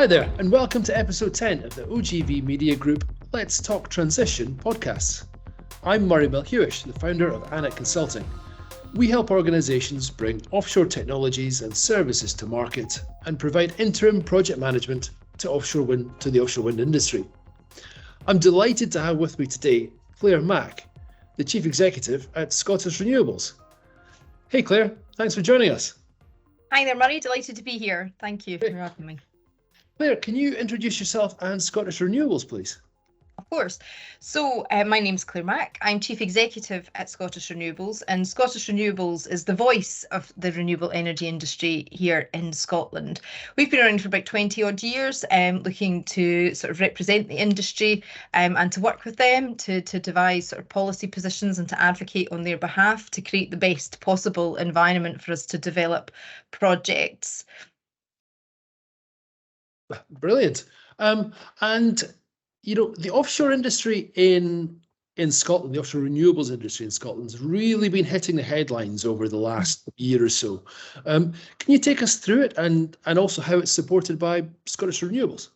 Hi there, and welcome to episode 10 of the OGV Media Group Let's Talk Transition podcasts. I'm Moray Melhuish, the founder of Annet Consulting. We help organisations bring offshore technologies and services to market and provide interim project management to the offshore wind industry. I'm delighted to have with me today Claire Mack, the Chief Executive at Scottish Renewables. Hey Claire, thanks for joining us. Hi there, Murray. Delighted to be here. Thank you for having me. Claire, can you introduce yourself and Scottish Renewables, please? Of course. So my name's Claire Mack. I'm Chief Executive at Scottish Renewables, and Scottish Renewables is the voice of the renewable energy industry here in Scotland. We've been around for about 20 odd years, looking to sort of represent the industry and to work with them to devise sort of policy positions and to advocate on their behalf to create the best possible environment for us to develop projects. Brilliant. And you know, the offshore industry in Scotland, the offshore renewables industry in Scotland has really been hitting the headlines over the last year or so. Can you take us through it and also how it's supported by Scottish Renewables?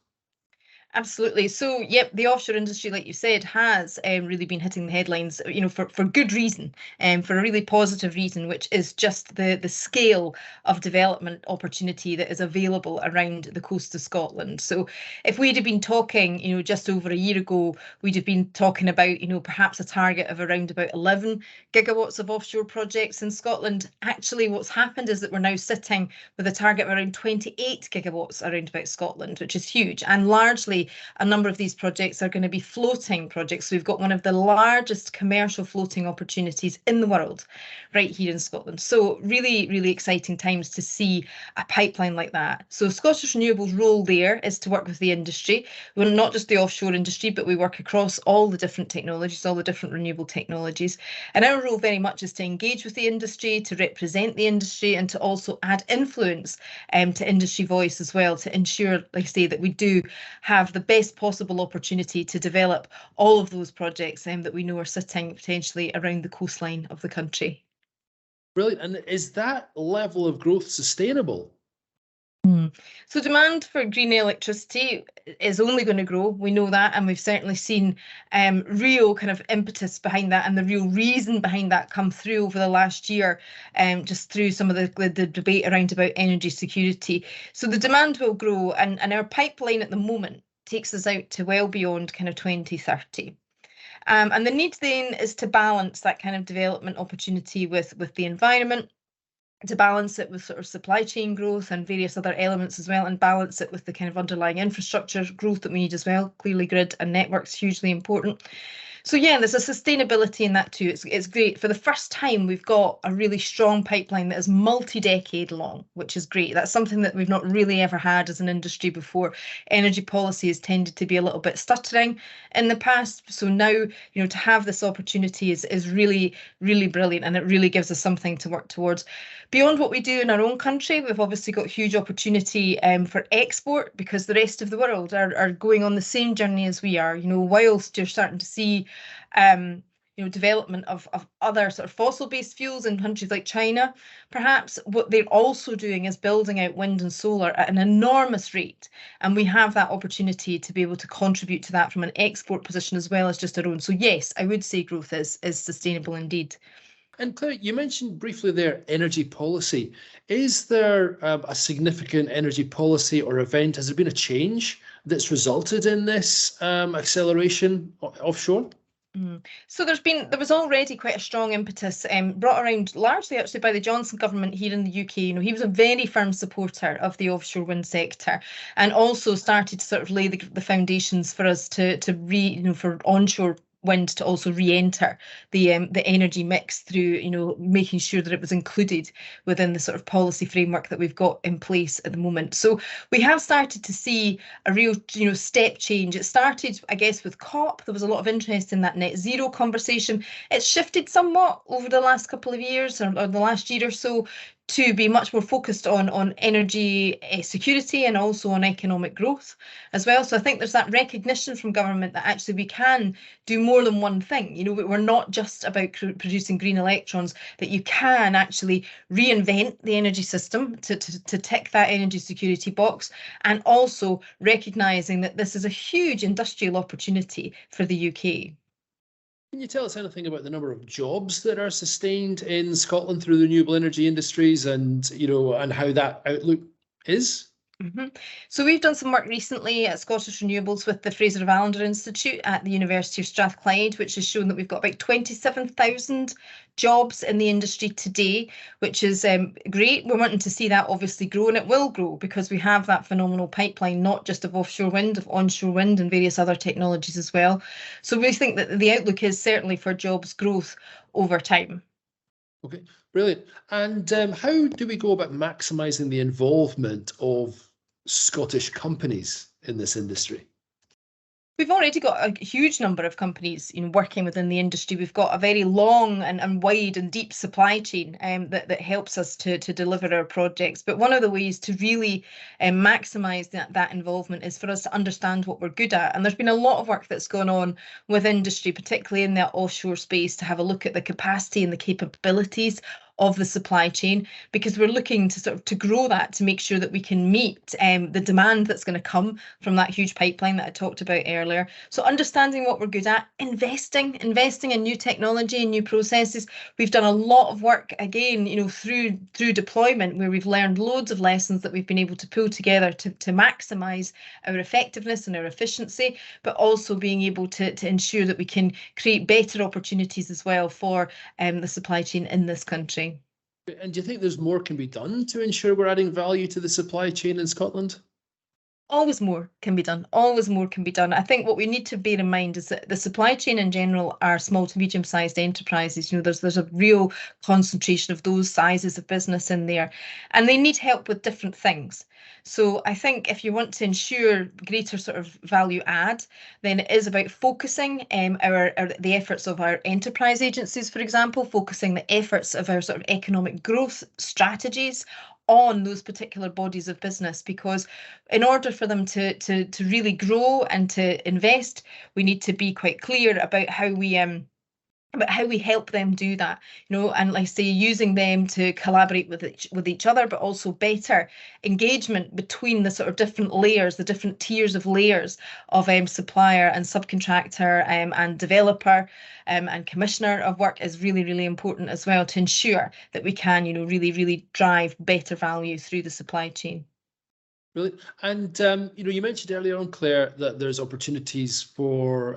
Absolutely. So, yep, the offshore industry, like you said, has really been hitting the headlines, you know, for good reason, and for a really positive reason, which is just the scale of development opportunity that is available around the coast of Scotland. So, if we'd have been talking, you know, just over a year ago, we'd have been talking about, you know, perhaps a target of around about 11 gigawatts of offshore projects in Scotland. Actually, what's happened is that we're now sitting with a target of around 28 gigawatts around about Scotland, which is huge, and largely a number of these projects are going to be floating projects. So we've got one of the largest commercial floating opportunities in the world right here in Scotland. So really, really exciting times to see a pipeline like that. So Scottish Renewables' role there is to work with the industry. We're not just the offshore industry, but we work across all the different technologies, all the different renewable technologies. And our role very much is to engage with the industry, to represent the industry, and to also add influence to industry voice as well, to ensure, like I say, that we do have the best possible opportunity to develop all of those projects that we know are sitting potentially around the coastline of the country. Brilliant. And is that level of growth sustainable? So demand for green electricity is only going to grow. We know that, and we've certainly seen real kind of impetus behind that and the real reason behind that come through over the last year, just through some of the debate around about energy security. So the demand will grow, and our pipeline at the moment takes us out to well beyond kind of 2030. And the need then is to balance that kind of development opportunity with the environment, to balance it with sort of supply chain growth and various other elements as well, and balance it with the kind of underlying infrastructure growth that we need as well. Clearly, grid and networks hugely important. So yeah, there's a sustainability in that too. It's great. For the first time, we've got a really strong pipeline that is multi-decade long, which is great. That's something that we've not really ever had as an industry before. Energy policy has tended to be a little bit stuttering in the past. So now, you know, to have this opportunity is really, really brilliant, and it really gives us something to work towards. Beyond what we do in our own country, we've obviously got huge opportunity for export, because the rest of the world are going on the same journey as we are. You know, whilst you're starting to see you know, development of other sort of fossil-based fuels in countries like China, perhaps what they're also doing is building out wind and solar at an enormous rate. And we have that opportunity to be able to contribute to that from an export position as well as just our own. So yes, I would say growth is sustainable indeed. And Claire, you mentioned briefly there energy policy. Is there a significant energy policy or event? Has there been a change that's resulted in this acceleration offshore? So there was already quite a strong impetus brought around largely actually by the Johnson government here in the UK. You know, he was a very firm supporter of the offshore wind sector, and also started to sort of lay the foundations for us for onshore wind to also re-enter the energy mix through, you know, making sure that it was included within the sort of policy framework that we've got in place at the moment. So we have started to see a real, you know, step change. It started, I guess, with COP. There was a lot of interest in that net zero conversation. It's shifted somewhat over the last couple of years, or the last year or so, to be much more focused on energy security and also on economic growth as well. So I think there's that recognition from government that actually we can do more than one thing. You know, we're not just about producing green electrons, that you can actually reinvent the energy system to tick that energy security box, and also recognising that this is a huge industrial opportunity for the UK. Can you tell us anything about the number of jobs that are sustained in Scotland through the renewable energy industries, and and how that outlook is? So we've done some work recently at Scottish Renewables with the Fraser of Allender Institute at the University of Strathclyde, which has shown that we've got about 27,000 jobs in the industry today, which is great. We're wanting to see that obviously grow, and it will grow because we have that phenomenal pipeline, not just of offshore wind, of onshore wind and various other technologies as well. So we think that the outlook is certainly for jobs growth over time. Okay, brilliant. And how do we go about maximising the involvement of Scottish companies in this industry? We've already got a huge number of companies, working within the industry. We've got a very long and wide and deep supply chain that helps us to deliver our projects. But one of the ways to really maximise that involvement is for us to understand what we're good at. And there's been a lot of work that's gone on with industry, particularly in the offshore space, to have a look at the capacity and the capabilities of the supply chain, because we're looking to grow that, to make sure that we can meet the demand that's going to come from that huge pipeline that I talked about earlier. So understanding what we're good at, investing in new technology and new processes. We've done a lot of work again, through deployment, where we've learned loads of lessons that we've been able to pull together to maximise our effectiveness and our efficiency, but also being able to ensure that we can create better opportunities as well for the supply chain in this country. And do you think there's more can be done to ensure we're adding value to the supply chain in Scotland? Always more can be done. Always more can be done. I think what we need to bear in mind is that the supply chain in general are small to medium-sized enterprises. There's a real concentration of those sizes of business in there, and they need help with different things. So I think if you want to ensure greater value add, then it is about focusing the efforts of our enterprise agencies, for example, focusing the efforts of our economic growth strategies on those particular bodies of business, because in order for them to really grow and to invest, we need to be quite clear about how we help them do that, and like I say, using them to collaborate with each other, but also better engagement between the different layers, the different tiers of layers of supplier and subcontractor and developer and commissioner of work is really, really important as well, to ensure that we can, really, really drive better value through the supply chain. Brilliant. And you mentioned earlier on, Claire, that there's opportunities for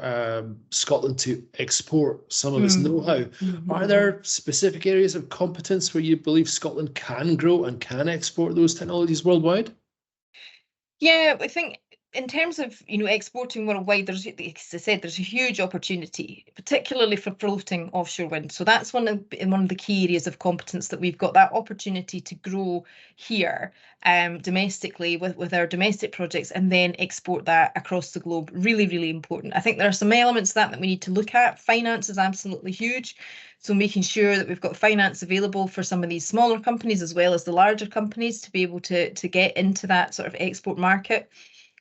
Scotland to export some of its know-how. Are there specific areas of competence where you believe Scotland can grow and can export those technologies worldwide? Yeah, I think in terms of exporting worldwide, as I said, there's a huge opportunity, particularly for floating offshore wind. So that's one of the key areas of competence that we've got, that opportunity to grow here domestically with our domestic projects, and then export that across the globe. Really, really important. I think there are some elements of that we need to look at. Finance is absolutely huge. So making sure that we've got finance available for some of these smaller companies as well as the larger companies to be able to get into that export market.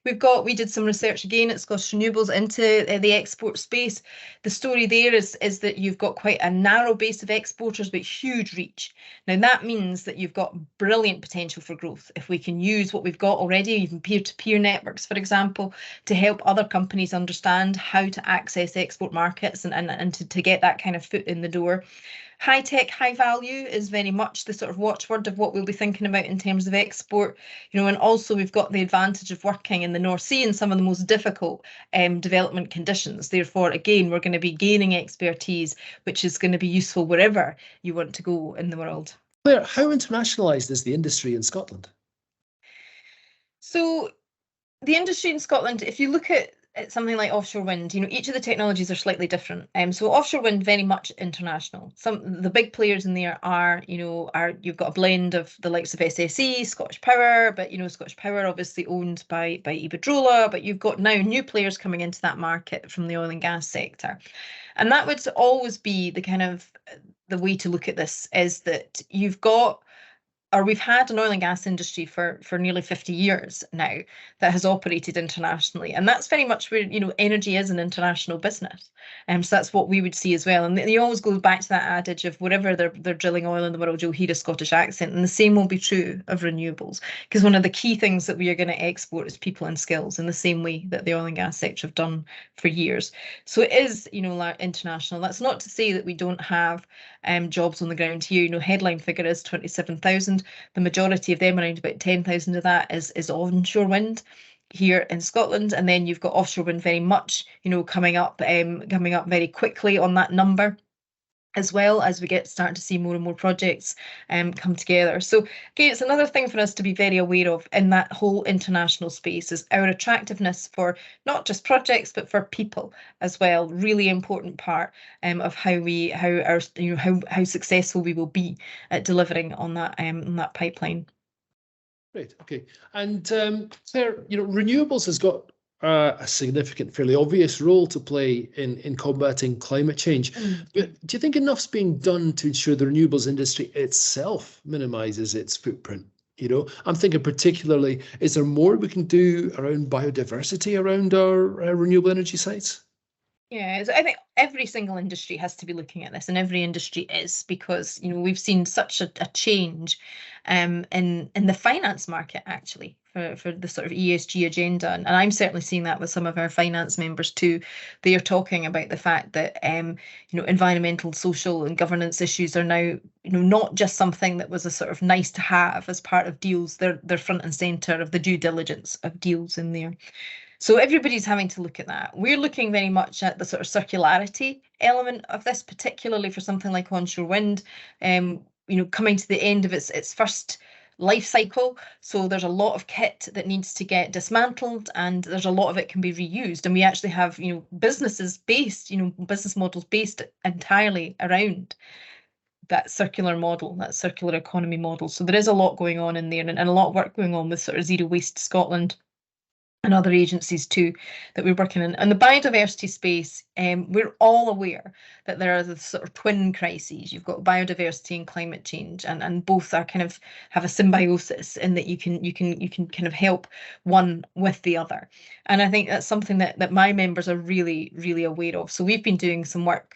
We did some research again at Scottish Renewables into the export space. The story there is that you've got quite a narrow base of exporters, but huge reach. Now that means that you've got brilliant potential for growth if we can use what we've got already, even peer-to-peer networks, for example, to help other companies understand how to access export markets and to get that kind of foot in the door. High tech, high value is very much the watchword of what we'll be thinking about in terms of export, and also we've got the advantage of working in the North Sea in some of the most difficult development conditions. Therefore, again, we're going to be gaining expertise, which is going to be useful wherever you want to go in the world. Claire, how internationalised is the industry in Scotland? So the industry in Scotland, if you look at something like offshore wind, each of the technologies are slightly different. So offshore wind, very much international. The big players in there are you've got a blend of the likes of SSE, Scottish Power, but Scottish Power obviously owned by Iberdrola, but you've got now new players coming into that market from the oil and gas sector. And that would always be the way to look at this, is that you've got or we've had an oil and gas industry for nearly 50 years now that has operated internationally. And that's very much where, energy is an international business. So that's what we would see as well. And it always goes back to that adage of wherever they're drilling oil in the world, you'll hear a Scottish accent. And the same will be true of renewables, because one of the key things that we are going to export is people and skills in the same way that the oil and gas sector have done for years. So it is, international. That's not to say that we don't have jobs on the ground here. Headline figure is 27,000. The majority of them, around about 10,000 of that, is onshore wind here in Scotland, and then you've got offshore wind very much, coming up very quickly on that number, as well as we start to see more and more projects come together. So again, it's another thing for us to be very aware of in that whole international space, is our attractiveness for not just projects but for people as well. Really important part of how successful we will be at delivering on that pipeline. Great. Okay. And Claire, renewables has got a significant, fairly obvious role to play in combating climate change. But do you think enough's being done to ensure the renewables industry itself minimises its footprint? I'm thinking particularly, is there more we can do around biodiversity around our renewable energy sites? Yeah, so I think every single industry has to be looking at this, and every industry is, because we've seen such a change in the finance market actually for the sort of ESG agenda, and I'm certainly seeing that with some of our finance members too. They are talking about the fact that environmental, social, and governance issues are now not just something that was a sort of nice to have as part of deals. They're front and center of the due diligence of deals in there. So everybody's having to look at that. We're looking very much at the sort of circularity element of this, particularly for something like onshore wind, coming to the end of its first life cycle. So there's a lot of kit that needs to get dismantled, and there's a lot of it can be reused. And we actually have, business models based entirely around that circular model, that circular economy model. So there is a lot going on in there, and a lot of work going on with sort of Zero Waste Scotland and other agencies too that we're working in. And the biodiversity space, we're all aware that there are the sort of twin crises. You've got biodiversity and climate change, and both are kind of have a symbiosis in that you can kind of help one with the other. And I think that's something that my members are really, really aware of. So we've been doing some work,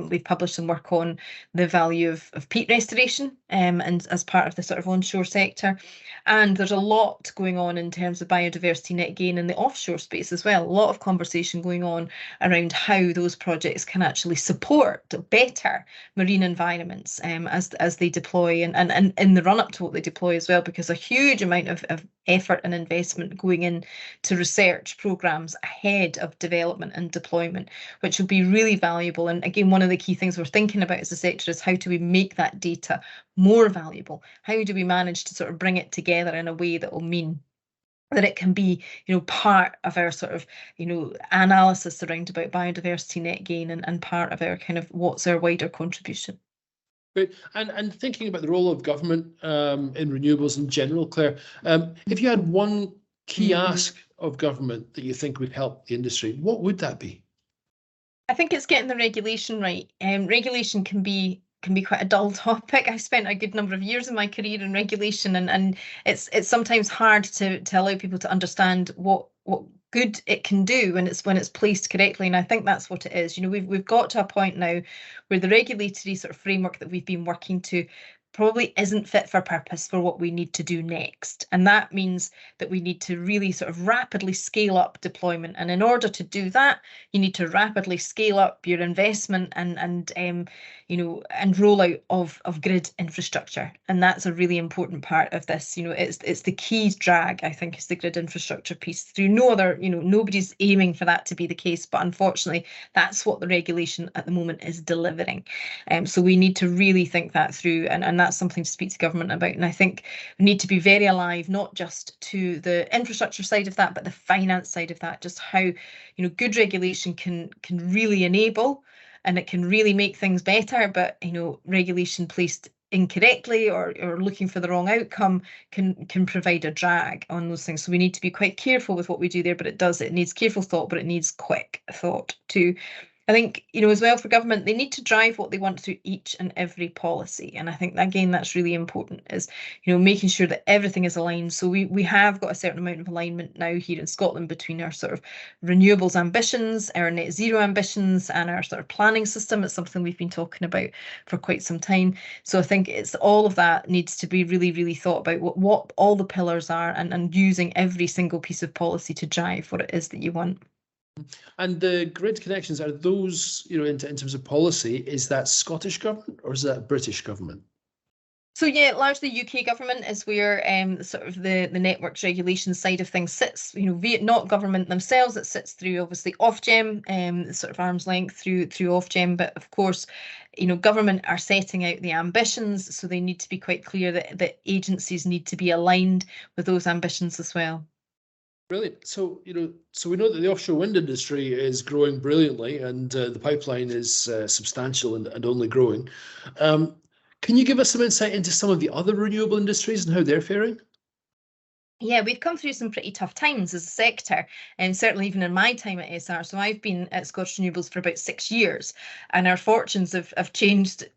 we've published some work on the value of peat restoration, and as part of the sort of onshore sector. And there's a lot going on in terms of biodiversity net gain in the offshore space as well. A lot of conversation going on around how those projects can actually support better marine environments as they deploy, and in the run up to what they deploy as well, because a huge amount of effort and investment going in to research programs ahead of development and deployment, which will be really valuable. And again, one of the key things we're thinking about as a sector is how do we make that data more valuable? How do we manage to sort of bring it together in a way that will mean that it can be, part of our sort of, analysis around about biodiversity net gain, and part of our kind of what's our wider contribution. Great. And thinking about the role of government in renewables in general, Claire, if you had one key ask of government that you think would help the industry, what would that be? I think it's getting the regulation right. Regulation can be quite a dull topic. I spent a good number of years in my career in regulation, and it's sometimes hard to allow people to understand what good it can do when it's placed correctly. And I think that's what it is. We've got to a point now where the regulatory sort of framework that we've been working to probably isn't fit for purpose for what we need to do next. And that means that we need to really sort of rapidly scale up deployment. And in order to do that, you need to rapidly scale up your investment and rollout of grid infrastructure. And that's a really important part of this. It's the key drag, I think, is the grid infrastructure piece. Through no other, nobody's aiming for that to be the case, but unfortunately, that's what the regulation at the moment is delivering. So we need to really think that through, and that's something to speak to government about. And I think we need to be very alive, not just to the infrastructure side of that, but the finance side of that, just how, good regulation can really enable, and it can really make things better, but, regulation placed incorrectly or looking for the wrong outcome can provide a drag on those things. So we need to be quite careful with what we do there, but it needs careful thought, but it needs quick thought too. I think, as well for government, they need to drive what they want through each and every policy. And I think, again, that's really important, is, making sure that everything is aligned. So we have got a certain amount of alignment now here in Scotland between our sort of renewables ambitions, our net zero ambitions, and our sort of planning system. It's something we've been talking about for quite some time. So I think it's all of that needs to be really, really thought about, what all the pillars are, and using every single piece of policy to drive what it is that you want. And the grid connections, are those, in terms of policy, is that Scottish government or is that British government? So yeah, largely UK government is where sort of the networks regulation side of things sits. Not government themselves. It sits through obviously Ofgem, sort of arm's length through Ofgem. But of course, government are setting out the ambitions, so they need to be quite clear that agencies need to be aligned with those ambitions as well. Brilliant. So, so we know that the offshore wind industry is growing brilliantly, and the pipeline is substantial and only growing. Can you give us some insight into some of the other renewable industries and how they're faring? Yeah, we've come through some pretty tough times as a sector, and certainly even in my time at SR. So I've been at Scottish Renewables for about 6 years, and our fortunes have changed,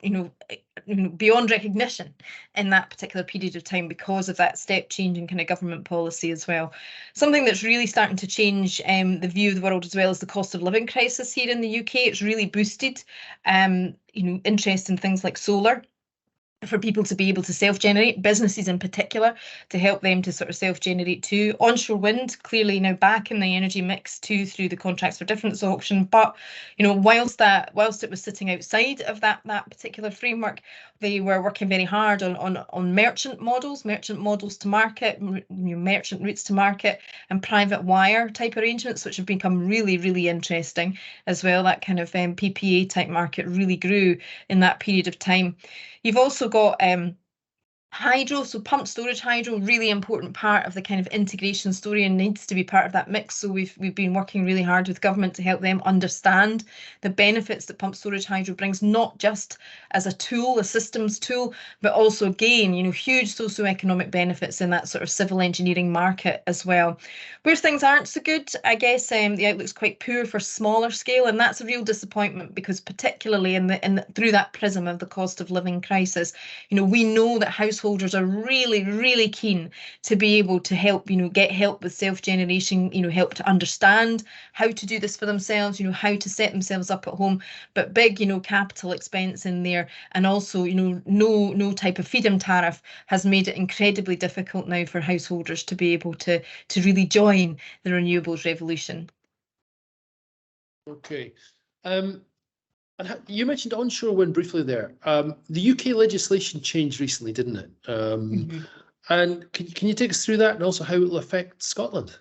beyond recognition in that particular period of time because of that step change in kind of government policy as well. Something that's really starting to change the view of the world as well is the cost of living crisis here in the UK. It's really boosted, interest in things like solar, for people to be able to self-generate, businesses in particular, to help them to sort of self-generate too. Onshore wind, clearly now back in the energy mix too through the Contracts for Difference auction. But, whilst it was sitting outside of that particular framework, they were working very hard on merchant models to market, merchant routes to market, and private wire type arrangements, which have become really, really interesting as well. That kind of PPA type market really grew in that period of time. You've also got hydro, so pumped storage hydro, really important part of the kind of integration story and needs to be part of that mix. So we've been working really hard with government to help them understand the benefits that pumped storage hydro brings, not just as a tool, a systems tool, but also again, huge socioeconomic benefits in that sort of civil engineering market as well. Where things aren't so good, I guess the outlook's quite poor for smaller scale, and that's a real disappointment because particularly through that prism of the cost of living crisis, we know that householders are really, really keen to be able to help, get help with self-generation, help to understand how to do this for themselves, how to set themselves up at home, but big, capital expense in there. And also, no type of feed-in tariff has made it incredibly difficult now for householders to be able to really join the renewables revolution. Okay. And you mentioned onshore wind briefly there. The UK legislation changed recently, didn't it? And can you take us through that and also how it will affect Scotland?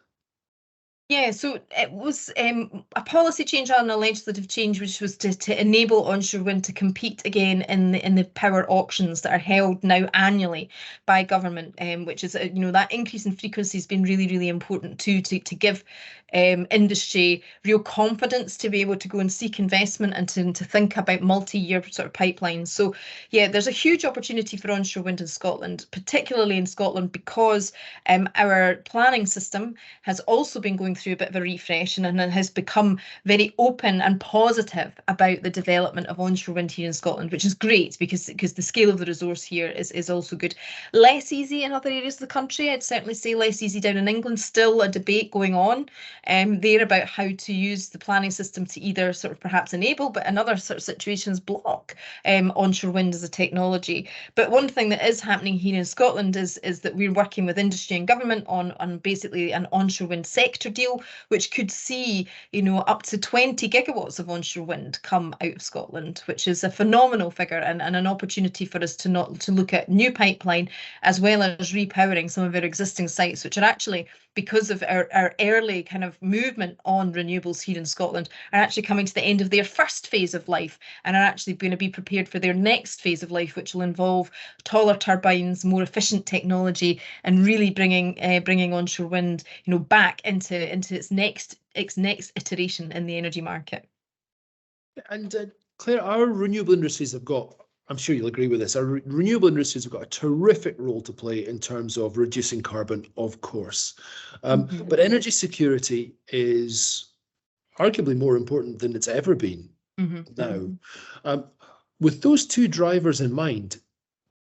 Yeah, so it was a policy change and a legislative change, which was to enable onshore wind to compete again in the power auctions that are held now annually by government, which is that increase in frequency has been really, really important too, to give industry real confidence to be able to go and seek investment and to think about multi-year sort of pipelines. So yeah, there's a huge opportunity for onshore wind in Scotland, particularly in Scotland, because our planning system has also been going through a bit of a refresh and has become very open and positive about the development of onshore wind here in Scotland, which is great because the scale of the resource here is also good. Less easy in other areas of the country. I'd certainly say less easy down in England. Still a debate going on there about how to use the planning system to either sort of perhaps enable, but in other sort of situations block onshore wind as a technology. But one thing that is happening here in Scotland is that we're working with industry and government on basically an onshore wind sector deal, which could see up to 20 gigawatts of onshore wind come out of Scotland, which is a phenomenal figure and an opportunity for us to look at new pipeline as well as repowering some of our existing sites, which are actually, because of our early kind of movement on renewables here in Scotland, are actually coming to the end of their first phase of life and are actually going to be prepared for their next phase of life, which will involve taller turbines, more efficient technology, and really bringing onshore wind back into its next iteration in the energy market. And Claire, our renewable industries have got, I'm sure you'll agree with this, our renewable industries have got a terrific role to play in terms of reducing carbon, of course. But energy security is arguably more important than it's ever been now. With those two drivers in mind,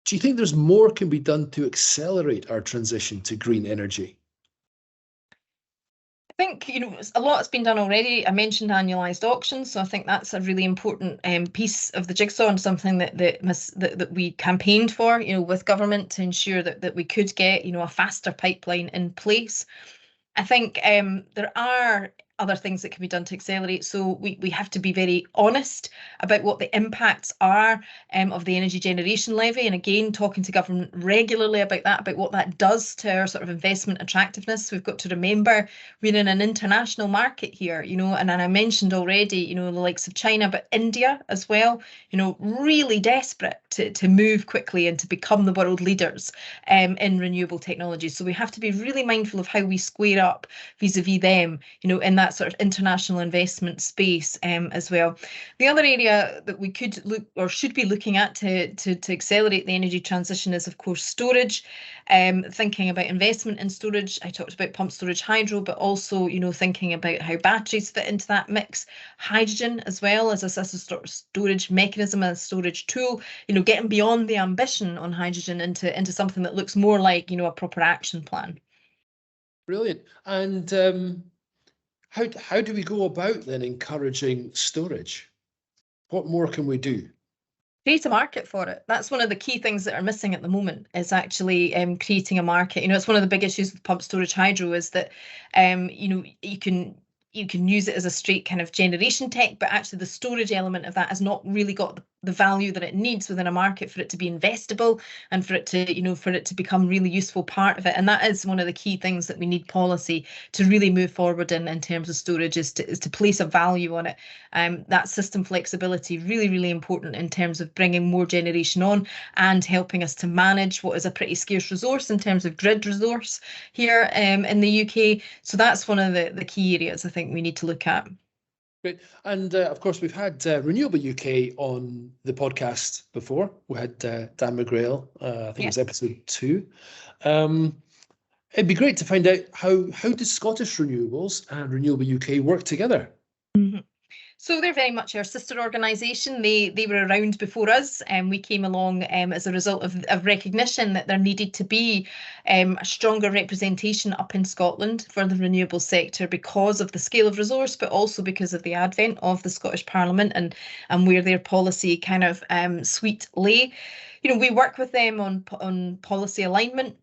do you think there's more can be done to accelerate our transition to green energy? I think, a lot has been done already. I mentioned annualised auctions, so I think that's a really important piece of the jigsaw, and something that we campaigned for, with government, to ensure that we could get, a faster pipeline in place. I think there are other things that can be done to accelerate. So we have to be very honest about what the impacts are of the energy generation levy. And again, talking to government regularly about that, about what that does to our sort of investment attractiveness. We've got to remember we're in an international market here, and I mentioned already, the likes of China, but India as well, really desperate to move quickly and to become the world leaders in renewable technologies. So we have to be really mindful of how we square up vis-a-vis them, in that sort of international investment space as well. The other area that we could look or should be looking at to accelerate the energy transition is, of course, storage. Thinking about investment in storage. I talked about pumped storage hydro, but also, thinking about how batteries fit into that mix. Hydrogen as well as a storage mechanism and a storage tool, getting beyond the ambition on hydrogen into something that looks more like, a proper action plan. Brilliant. And how do we go about then encouraging storage? What more can we do? Create a market for it. That's one of the key things that are missing at the moment, is actually creating a market. It's one of the big issues with pumped storage hydro is that you can use it as a straight kind of generation tech, but actually the storage element of that has not really got the value that it needs within a market for it to be investable and for it to, for it to become really useful part of it. And that is one of the key things that we need policy to really move forward in terms of storage, is to place a value on it. That system flexibility, really, really important in terms of bringing more generation on and helping us to manage what is a pretty scarce resource in terms of grid resource here in the UK. So that's one of the key areas I think we need to look at. Great. And of course, we've had Renewable UK on the podcast before. We had Dan McGrail, I think it was episode 2. It'd be great to find out how does Scottish Renewables and Renewable UK work together? So they're very much our sister organisation. They were around before us, and we came along as a result of recognition that there needed to be a stronger representation up in Scotland for the renewable sector because of the scale of resource, but also because of the advent of the Scottish Parliament and where their policy kind of suite lay. We work with them on policy alignment.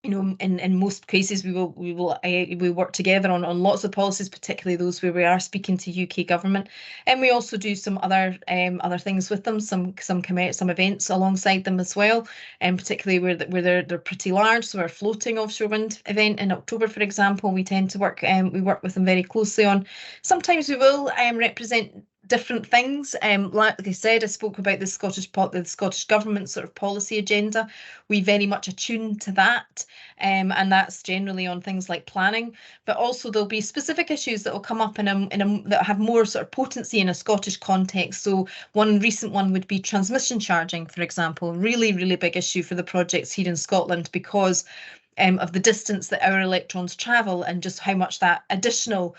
In most cases, we work together on lots of policies, particularly those where we are speaking to UK government, and we also do some other things with them, some events alongside them as well, and particularly where they're pretty large. So our floating offshore wind event in October, for example, we tend to work with them very closely on. Sometimes we will represent different things. Like I said, I spoke about the Scottish Government sort of policy agenda. We very much attune to that, and that's generally on things like planning. But also there'll be specific issues that will come up that have more sort of potency in a Scottish context. So one recent one would be transmission charging, for example. Really, really big issue for the projects here in Scotland because of the distance that our electrons travel and just how much that additional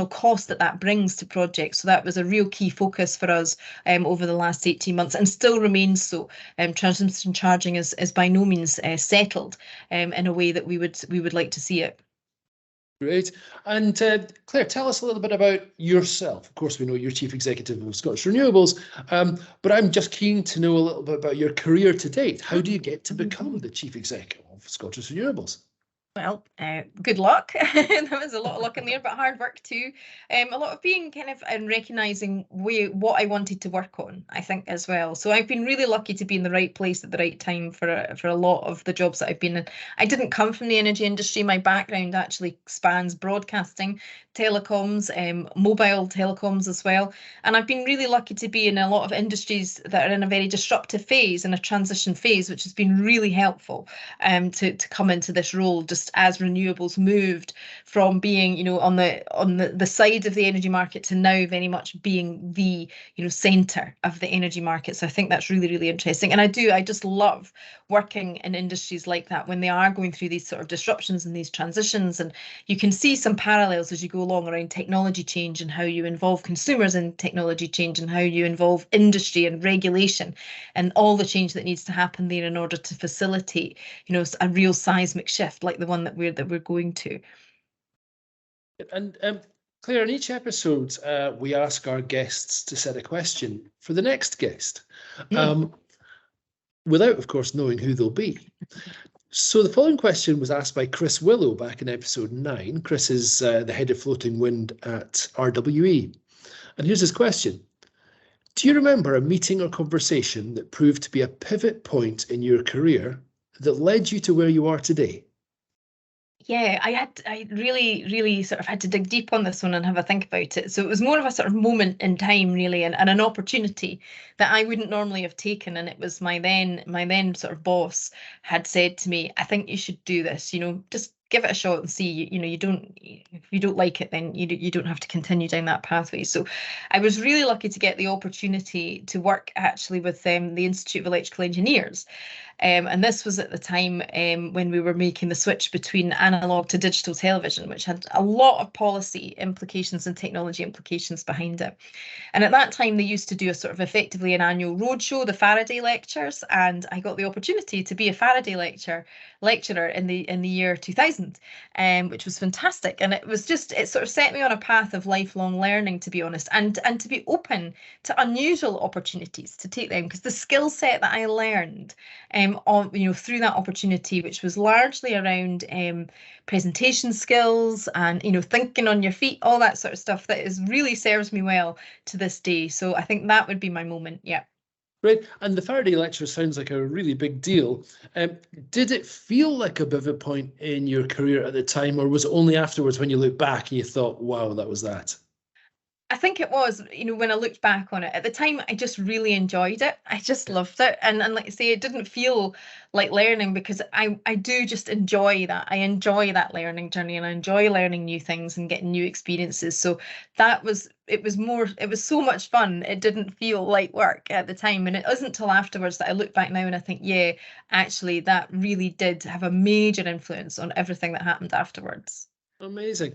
cost that brings to projects. So that was a real key focus for us over the last 18 months and still remains so. Transmission charging is by no means settled in a way that we would like to see it. Great. And Claire, tell us a little bit about yourself. Of course, we know you're Chief Executive of Scottish Renewables, but I'm just keen to know a little bit about your career to date. How do you get to become the Chief Executive of Scottish Renewables? Well, good luck. There was a lot of luck in there, but hard work too. A lot of being kind of and recognising what I wanted to work on, I think, as well. So I've been really lucky to be in the right place at the right time for a lot of the jobs that I've been in. I didn't come from the energy industry. My background actually spans broadcasting, telecoms, mobile telecoms as well. And I've been really lucky to be in a lot of industries that are in a very disruptive phase and a transition phase, which has been really helpful to come into this role, just just as renewables moved from being, you know, on the side of the energy market to now very much being the, you know, centre of the energy market. So I think that's really, really interesting. And I just love working in industries like that when they are going through these sort of disruptions and these transitions. And you can see some parallels as you go along around technology change and how you involve consumers in technology change and how you involve industry and regulation and all the change that needs to happen there in order to facilitate, you know, a real seismic shift like the one that we're going to. And Claire, in each episode, we ask our guests to set a question for the next guest, without, of course, knowing who they'll be. So the following question was asked by Chris Willow back in episode 9. Chris is the head of floating wind at RWE. And here's his question. Do you remember a meeting or conversation that proved to be a pivot point in your career that led you to where you are today? Yeah, I really sort of had to dig deep on this one and have a think about it. So it was more of a sort of moment in time, really, and an opportunity that I wouldn't normally have taken. And it was my then sort of boss had said to me, I think you should do this, you know, just give it a shot and see, you know, if you don't like it, then you don't have to continue down that pathway. So I was really lucky to get the opportunity to work actually with the Institute of Electrical Engineers. And this was at the time when we were making the switch between analog to digital television, which had a lot of policy implications and technology implications behind it. And at that time, they used to do a sort of effectively an annual roadshow, the Faraday lectures, and I got the opportunity to be a Faraday lecturer in the year 2000, which was fantastic. And it sort of set me on a path of lifelong learning, to be honest, and to be open to unusual opportunities to take them, because the skill set that I learned through that opportunity, which was largely around presentation skills and, you know, thinking on your feet, all that sort of stuff that really serves me well to this day. So I think that would be my moment. Yeah. Right. And the Faraday lecture sounds like a really big deal. Did it feel like a pivot point in your career at the time, or was it only afterwards when you look back and you thought, wow, that was that? I think it was, you know, when I looked back on it at the time, I just really enjoyed it. I just loved it. And like I say, it didn't feel like learning because I do just enjoy that. I enjoy that learning journey and I enjoy learning new things and getting new experiences. So it was so much fun. It didn't feel like work at the time. And it wasn't until afterwards that I look back now and I think, yeah, actually, that really did have a major influence on everything that happened afterwards. Amazing.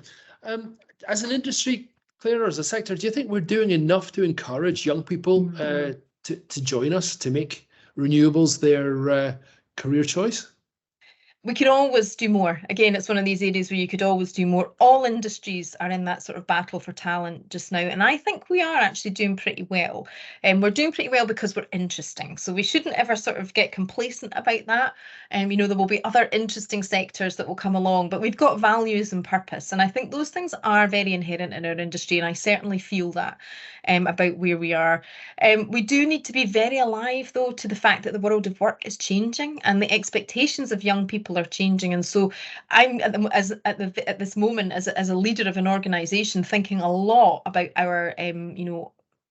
As an industry, Claire, as a sector, do you think we're doing enough to encourage young people to join us, to make renewables their career choice? We could always do more. Again, it's one of these areas where you could always do more. All industries are in that sort of battle for talent just now. And I think we are actually doing pretty well. And we're doing pretty well because we're interesting. So we shouldn't ever sort of get complacent about that. You know, there will be other interesting sectors that will come along, but we've got values and purpose. And I think those things are very inherent in our industry. And I certainly feel that about where we are. We do need to be very alive, though, to the fact that the world of work is changing and the expectations of young people are changing. And so I'm at this moment as a leader of an organization thinking a lot about our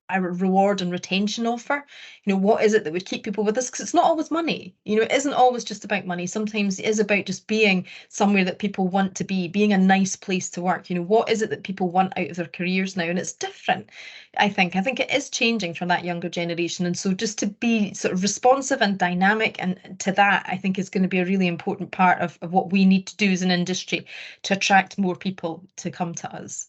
our reward and retention offer. You know, what is it that would keep people with us? Because it's not always money. You know, it isn't always just about money. Sometimes it is about just being somewhere that people want to be, being a nice place to work. You know, what is it that people want out of their careers now? And it's different, I think. I think it is changing for that younger generation. And so just to be sort of responsive and dynamic and to that, I think is going to be a really important part of what we need to do as an industry to attract more people to come to us.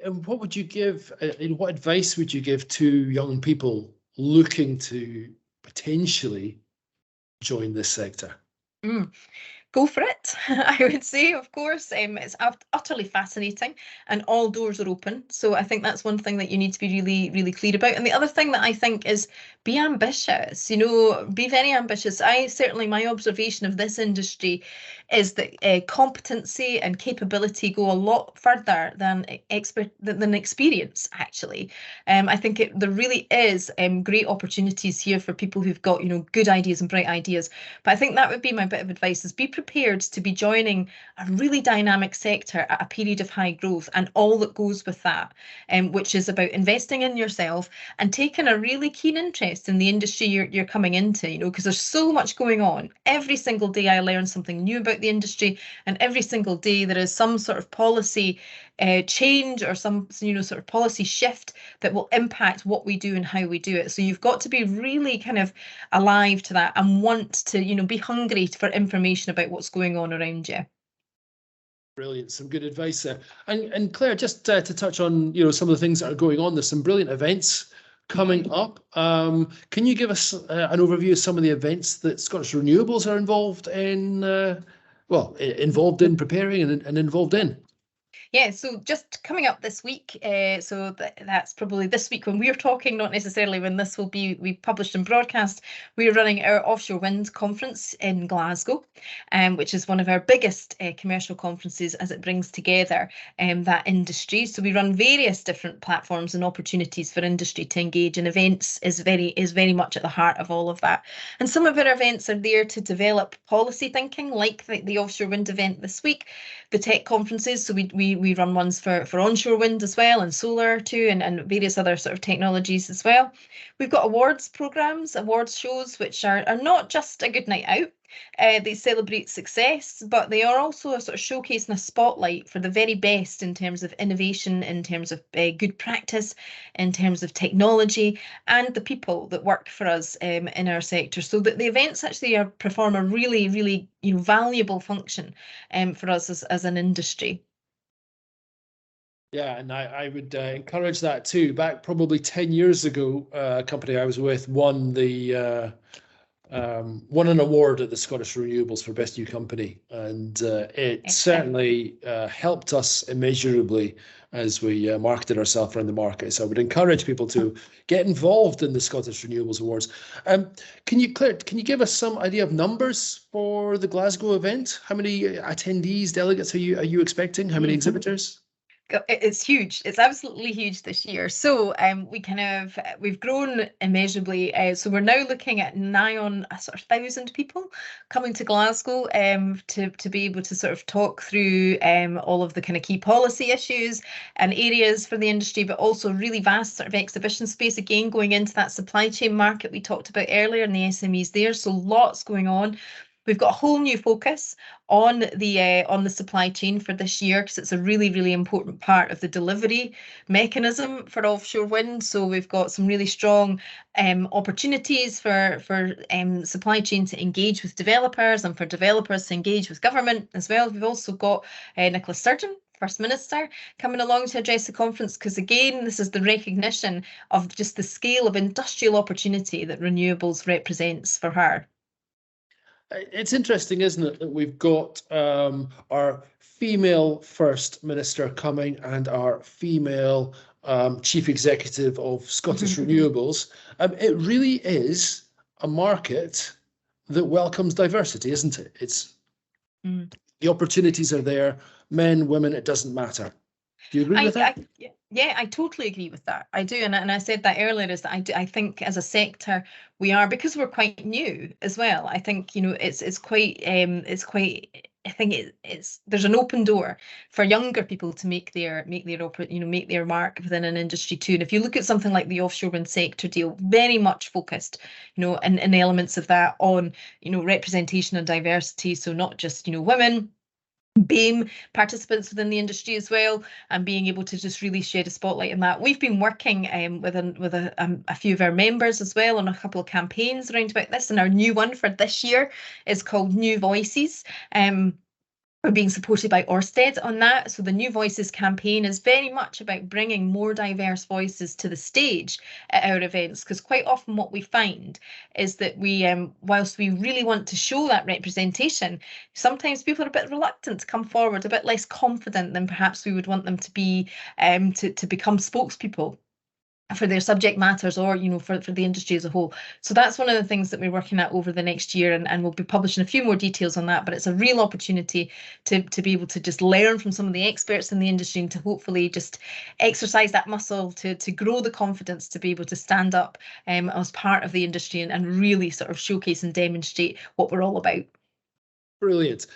And what would you give, what advice would you give to young people looking to potentially join this sector? Go for it. I would say, of course, it's utterly fascinating and all doors are open. So I think that's one thing that you need to be really, really clear about. And the other thing that I think is be ambitious, you know, be very ambitious. My observation of this industry is that competency and capability go a lot further than experience, actually. I think there really is great opportunities here for people who've got, you know, good ideas and bright ideas. But I think that would be my bit of advice is be prepared prepared to be joining a really dynamic sector at a period of high growth and all that goes with that, which is about investing in yourself and taking a really keen interest in the industry you're coming into, because there's so much going on. Every single day I learn something new about the industry, and every single day there is some sort of policy change or some sort of policy shift that will impact what we do and how we do it. So you've got to be really kind of alive to that and want to be hungry for information about what's going on around you. Brilliant, some good advice there. And Claire, just to touch on some of the things that are going on, there's some brilliant events coming up. Can you give us an overview of some of the events that Scottish Renewables are involved in? Involved in preparing and involved in. Yeah, so just coming up this week, so that's probably this week when we're talking, not necessarily when this will be published and broadcast. We're running our Offshore Wind Conference in Glasgow, which is one of our biggest commercial conferences as it brings together that industry. So we run various different platforms and opportunities for industry to engage, and events is very much at the heart of all of that. And some of our events are there to develop policy thinking, like the offshore wind event this week, the tech conferences. So we run ones for onshore wind as well, and solar too, and various other sort of technologies as well. We've got awards programs, awards shows, which are not just a good night out. They celebrate success, but they are also a sort of showcase and a spotlight for the very best in terms of innovation, in terms of good practice, in terms of technology, and the people that work for us in our sector. So that the events actually perform a really, really valuable function for us as an industry. Yeah, and I would encourage that too. Back probably 10 years ago, a company I was with won an award at the Scottish Renewables for Best New Company, and it certainly helped us immeasurably as we marketed ourselves around the market. So I would encourage people to get involved in the Scottish Renewables Awards. Claire, can you give us some idea of numbers for the Glasgow event? How many attendees, delegates are you expecting? How many exhibitors? It's huge. It's absolutely huge this year. So we've grown immeasurably. So we're now looking at nigh on a sort of 1,000 people coming to Glasgow to be able to sort of talk through all of the kind of key policy issues and areas for the industry, but also really vast sort of exhibition space, again going into that supply chain market we talked about earlier and the SMEs there. So lots going on. We've got a whole new focus on the supply chain for this year, because it's a really, really important part of the delivery mechanism for offshore wind. So we've got some really strong opportunities for supply chain to engage with developers and for developers to engage with government as well. We've also got Nicola Sturgeon, First Minister, coming along to address the conference, because again, this is the recognition of just the scale of industrial opportunity that renewables represents for her. It's interesting, isn't it, that we've got our female First Minister coming and our female Chief Executive of Scottish Renewables. It really is a market that welcomes diversity, isn't it? It's the opportunities are there, men, women, it doesn't matter. Do you agree with that? Yeah, I totally agree with that. I do, and I said that earlier, is that I think as a sector we are, because we're quite new as well. I think it's quite I think there's an open door for younger people to make their mark within an industry too. And if you look at something like the offshore wind sector deal, very much focused, and elements of that on representation and diversity. So not just women, BAME participants within the industry as well, and being able to just really shed a spotlight on that. We've been working with a few of our members as well on a couple of campaigns around about this, and our new one for this year is called New Voices. We're being supported by Ørsted on that. So the New Voices campaign is very much about bringing more diverse voices to the stage at our events, because quite often what we find is that we, whilst we really want to show that representation, sometimes people are a bit reluctant to come forward, a bit less confident than perhaps we would want them to be, to become spokespeople for their subject matters, or for the industry as a whole. So that's one of the things that we're working at over the next year, and we'll be publishing a few more details on that. But it's a real opportunity to be able to just learn from some of the experts in the industry, and to hopefully just exercise that muscle to grow the confidence to be able to stand up as part of the industry and really sort of showcase and demonstrate what we're all about. Brilliant.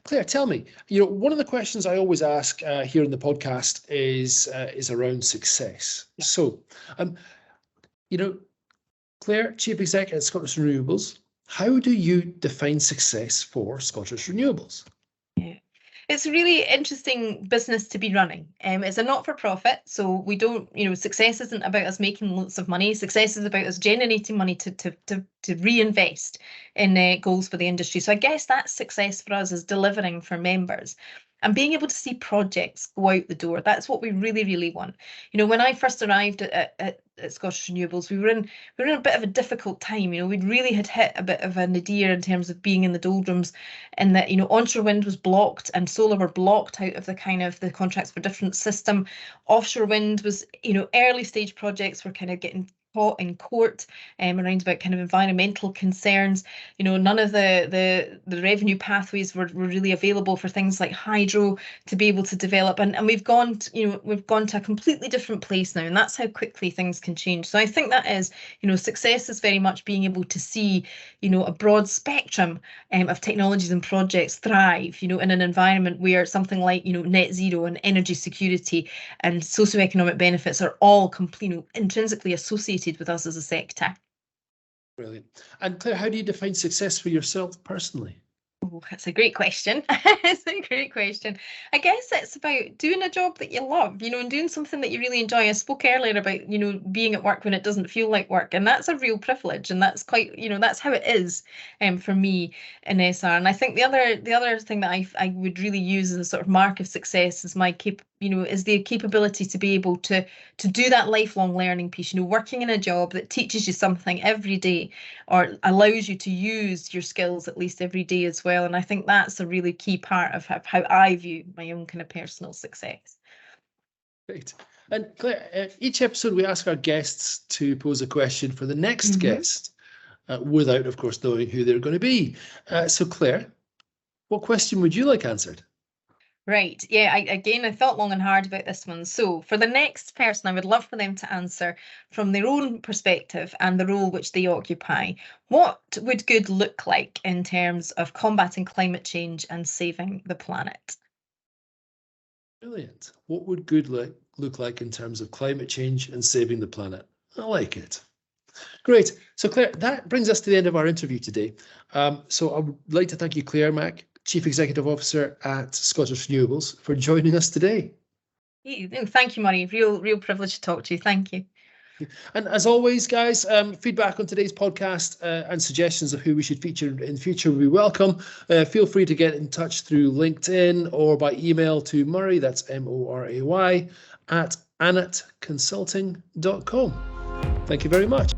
Claire, tell me, one of the questions I always ask here in the podcast is around success. Yeah. So, Claire, Chief Executive at Scottish Renewables, how do you define success for Scottish Renewables? Yeah. It's a really interesting business to be running. It's a not-for-profit, so we don't, success isn't about us making lots of money. Success is about us generating money to reinvest in goals for the industry. So I guess that's success for us, is delivering for members and being able to see projects go out the door. That's what we really, really want. When I first arrived at Scottish Renewables, we were in a bit of a difficult time. We'd really had hit a bit of a nadir in terms of being in the doldrums, and that onshore wind was blocked and solar were blocked out of the contracts for different system. Offshore wind was, early stage projects were kind of getting caught in court around about kind of environmental concerns. None of the revenue pathways were really available for things like hydro to be able to develop, and we've gone to a completely different place now, and that's how quickly things can change. So I think that is, success is very much being able to see, a broad spectrum of technologies and projects thrive, in an environment where something like, net zero and energy security and socioeconomic benefits are all intrinsically associated with us as a sector. Brilliant. And Claire, how do you define success for yourself personally? Oh, that's a great question. It's a great question. I guess it's about doing a job that you love, and doing something that you really enjoy. I spoke earlier about, being at work when it doesn't feel like work, and that's a real privilege, and that's quite, that's how it is for me in SR. And I think the other thing that I would really use as a sort of mark of success is is the capability to be able to do that lifelong learning piece, working in a job that teaches you something every day or allows you to use your skills at least every day as well. And I think that's a really key part of how I view my own kind of personal success. Great. And Claire, each episode we ask our guests to pose a question for the next guest, without, of course, knowing who they're going to be. So Claire, what question would you like answered? Right. Yeah, I thought long and hard about this one. So for the next person, I would love for them to answer from their own perspective and the role which they occupy. What would good look like in terms of combating climate change and saving the planet? Brilliant. What would good look like in terms of climate change and saving the planet? I like it. Great. So Claire, that brings us to the end of our interview today. So I would like to thank you, Claire Mack, Chief Executive Officer at Scottish Renewables, for joining us today. Thank you, Moray. Real privilege to talk to you. Thank you. And as always, guys, feedback on today's podcast and suggestions of who we should feature in future will be welcome. Feel free to get in touch through LinkedIn or by email to Moray, that's Moray, at annetconsulting.com. Thank you very much.